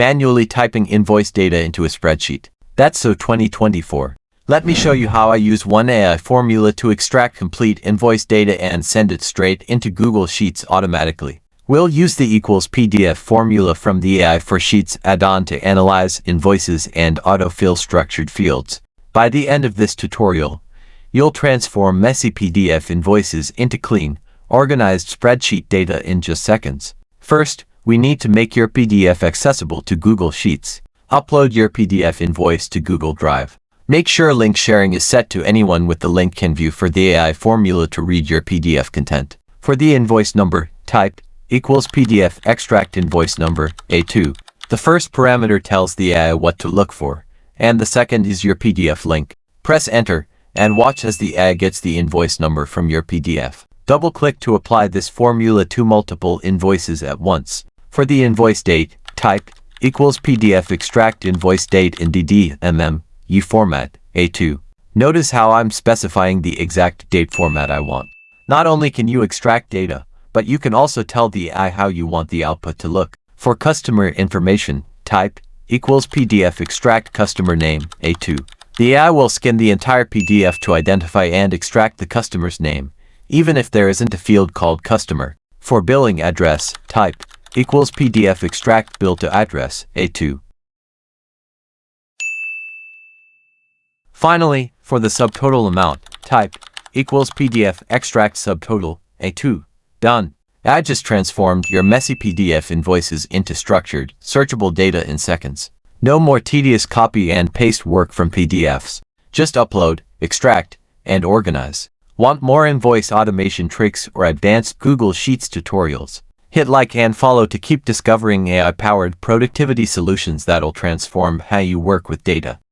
manually typing invoice data into a spreadsheet. That's so 2024. Let me show you how I use one AI formula to extract complete invoice data and send it straight into Google Sheets automatically. We'll use the equals PDF formula from the AI for Sheets add-on to analyze invoices and autofill structured fields. By the end of this tutorial, you'll transform messy PDF invoices into clean, organized spreadsheet data in just seconds. First, we need to make your PDF accessible to Google Sheets. Upload your PDF invoice to Google Drive. Make sure link sharing is set to anyone with the link can view for the AI formula to read your PDF content. For the invoice number, type equals PDF extract invoice number, A2. The first parameter tells the AI what to look for, and the second is your PDF link. Press enter, and watch as the AI gets the invoice number from your PDF. Double-click to apply this formula to multiple invoices at once. For the invoice date, type equals PDF extract invoice date in DDMMU format, A2. Notice how I'm specifying the exact date format I want. Not only can you extract data, but you can also tell the AI how you want the output to look. For customer information, type equals PDF extract customer name, A2. The AI will scan the entire PDF to identify and extract the customer's name, even if there isn't a field called customer. For billing address, type equals PDF extract bill to address, A2. Finally, for the subtotal amount, type equals PDF extract subtotal, A2. Done. I just transformed your messy PDF invoices into structured, searchable data in seconds. No more tedious copy and paste work from PDFs. Just upload, extract, and organize. Want more invoice automation tricks or advanced Google Sheets tutorials? Hit like and follow to keep discovering AI-powered productivity solutions that'll transform how you work with data.